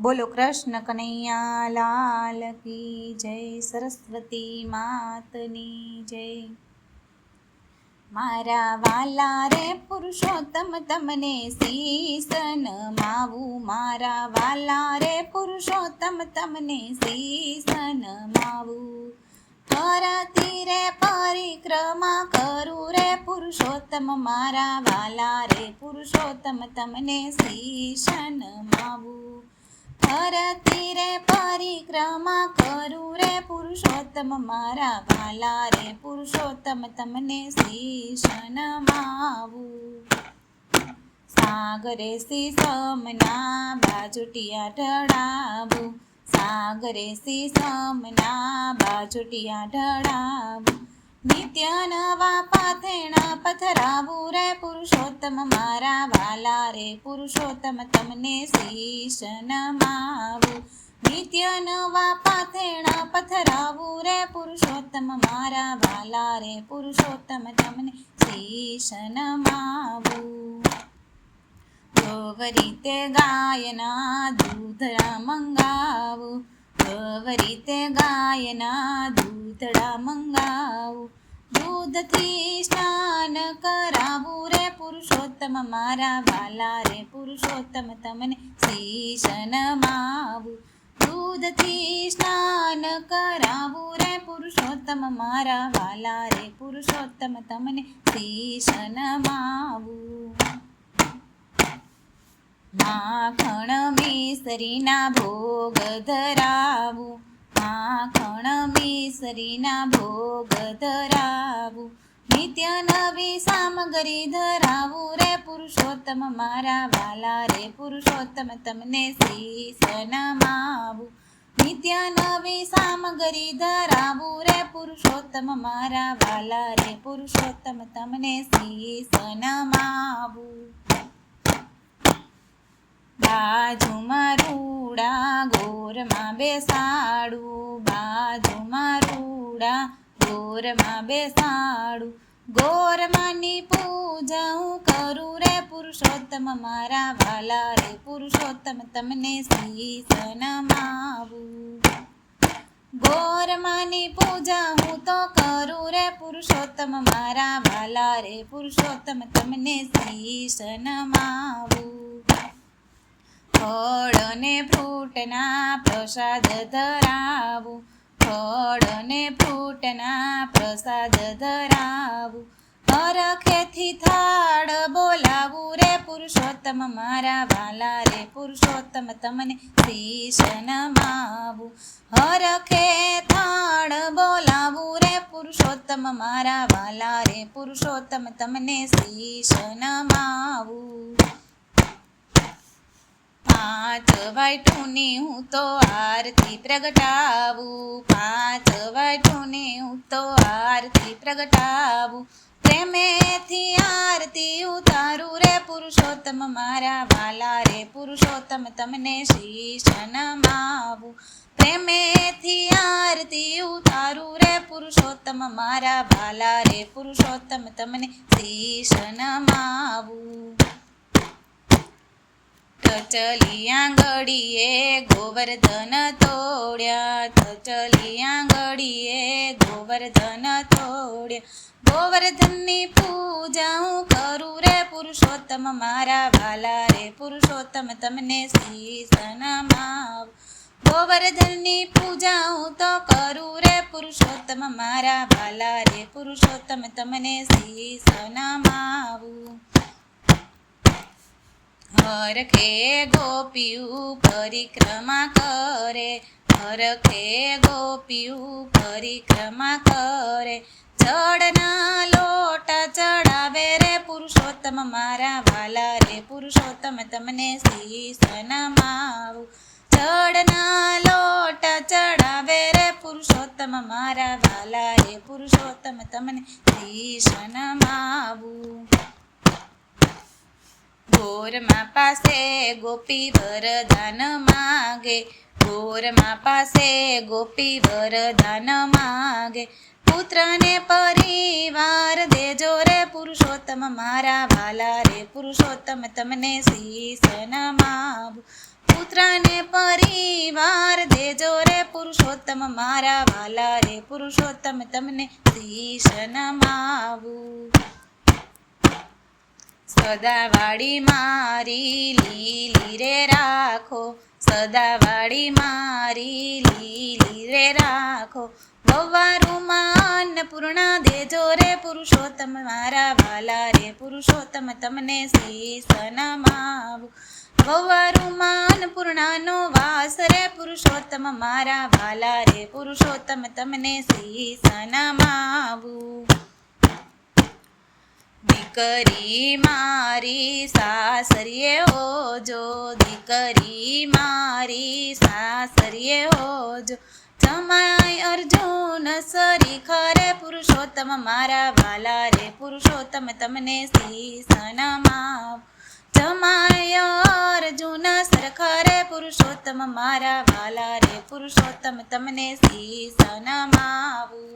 બોલો કૃષ્ણ કનૈયા લાલ કી જય, સરસ્વતી માતની જય। મારા વાલા રે પુરુષોત્તમ તમને શીશ નમાવું, મારા વાલા રે પુરુષોત્તમ તમને શીશ નમાવું। કરતી રે પરિક્રમા કરું રે પુરુષોત્તમ, મારા વાલા રે પુરુષોત્તમ તમને શીશ નમાવું। કરતી રે પરિક્રમા કરું રે પુરુષોત્તમ, મારા વાલા રે પુરુષોત્તમ તમને શીશ નમાવું। સાગરે શીશમના બાજુટિયા ઢળાવું, સાગરે શીશમના બાજુટિયા ઢળાવું। નિત્ય નવા પાથેણા પથરાવું રે પુરુષોત્તમ, મારા વાલા રે પુરુષોત્તમ તમને શીશ નમાવું। નિત્ય નવા પાથેણા પથરાવું રે પુરુષોત્તમ, મારા વાલા રે પુરુષોત્તમ તમને શીશ નમાવું। ગોવરીતે ગાયના દૂધડા મંગાવું, ગોવરીતે ગાયના દૂધડા મંગાવું। દૂધથી સ્નાન કરાવું રે પુરુષોત્તમ, મારા વાલા રે પુરુષોત્તમ તમને શીશ નમાવું। દૂધથી સ્નાન કરાવું રે પુરુષોત્તમ, મારા વાલા રે પુરુષોત્તમ તમને શીશ નમાવું। માખણ મિસરીના ભોગ ધરાવું, માખણ મિસરીના ભોગ ધરાવું। નિત્ય નવી સામગ્રી ધરાવું રે પુરુષોત્તમ, મારા વાલા રે પુરુષોત્તમ તમને શીશ નમાવું। નિત્ય નવી સામગ્રી ધરાવું રે પુરુષોત્તમ, મારા વાલા રે પુરુષોત્તમ તમને શીશ નમાવું। બાજુમાં રૂડા ગોરમાં બેસાડું, બાજુમાં રૂડા ગોરમાં બેસાડું। ગોરમાની પૂજા હું કરું રે પુરુષોત્તમ, મારા વાલા રે પુરુષોત્તમ તમને શીશ નમાવું। ગોરમાની પૂજા હું તો કરું રે પુરુષોત્તમ, મારા વાલા રે પુરુષોત્તમ તમને શીશ નમાવું। ફળ અને ફ્રૂટના પ્રસાદ ધરાવું, ફળ અને ફ્રૂટના પ્રસાદ ધરાવું। હરખેથી થાળ બોલાવું રે પુરુષોત્તમ, મારા વાલા રે પુરુષોત્તમ તમને શીશ નમાવું। હરખે થાળ બોલાવું રે પુરુષોત્તમ, મારા વાલા રે પુરુષોત્તમ તમને શીશ નમાવું। પાંચ વાટુની હું તો આરતી પ્રગટાવું, પાંચ વાટુની હું તો આરતી પ્રગટાવું। પ્રેમેથી આરતી ઉતારું રે પુરુષોત્તમ, મારા વાલા રે પુરુષોત્તમ તમને શીશ નમાવું। પ્રેમેથી આરતી ઉતારું રે પુરુષોત્તમ, મારા વાલા રે પુરુષોત્તમ તમને શીશ નમાવું। ચલી આંગળીએ ગોવર્ધન તોડ્યા, ચલી આંગળીએ ગોવર્ધન તોડ્યા। ગોવર્ધનની પૂજા હું કરું રે પુરુષોત્તમ, મારા વાલા રે પુરુષોત્તમ તમને શીશ નમાવું। ગોવર્ધનની પૂજા હું તો કરું રે પુરુષોત્તમ, મારા વાલા રે પુરુષોત્તમ તમને શીશ નમાવું। હરખે ગોપીયું પરિક્રમા કરે, હરખે ગોપીયું પરિક્રમા કરે। જળના લોટા ચડાવે રે પુરુષોત્તમ, મારા વાલા રે પુરુષોત્તમ તમને શીશ નમાવું। જળના લોટા ચડાવે રે પુરુષોત્તમ, મારા વાલા રે પુરુષોત્તમ તમને શીશ નમાવું। ગોરમા પાસે ગોપી વરદાન માગે, ગોરમા પાસે ગોપી વરદાન માગે। પુત્રને પરિવાર દેજો રે પુરુષોત્તમ, મારા વાલા રે પુરુષોત્તમ તમને શીશ નમાવું। પુત્રને પરિવાર દેજો રે પુરુષોત્તમ મારા વાલા રે પુરુષોત્તમ તમને શીશ નમાવું. સદાવાળી મારી લીલી રે રાખો, સદાવાળી મારી લીલી રે રાખો. વવારુમાં અન્નપૂર્ણા દેજો રે પુરુષોત્તમ મારા વાલા રે પુરુષોત્તમ તમને શીશ નમાવું. વવારુમાં અન્નપૂર્ણાનો વાસ રે પુરુષોત્તમ મારા વાલા રે પુરુષોત્તમ તમને શીશ નમાવું. દીકરી મારી સાસરીએ હોજો, દીકરી મારી સાસરીએ હોજો. જમાઈ અર્જુન સરીખા રે પુરુષોત્તમ મારા વાલા રે પુરુષોત્તમ તમને શીશ નમાવું. જમાઈ અર્જુન સરખા રે પુરુષોત્તમ મારા વાલા રે પુરુષોત્તમ તમને શીશ નમાવું.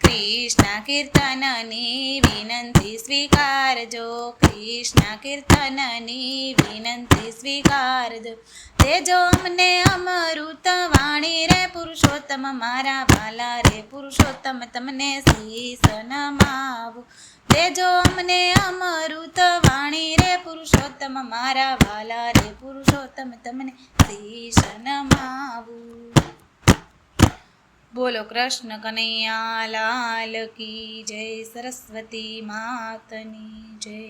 કૃષ્ણ કીર્તનની વિનંતી સ્વીકારજો, કૃષ્ણ કીર્તનની વિનંતી સ્વીકારજો. દેજો અમને અમૃત વાણી રે પુરુષોત્તમ મારા વાલા રે પુરુષોત્તમ તમને શીશ નમાવું. દેજો અમને અમૃત વાણી રે પુરુષોત્તમ મારા વાલા રે પુરુષોત્તમ તમને શીશ નમાવું. બોલો કૃષ્ણ કનૈયા લાલ કી જય, સરસ્વતી માતની જય.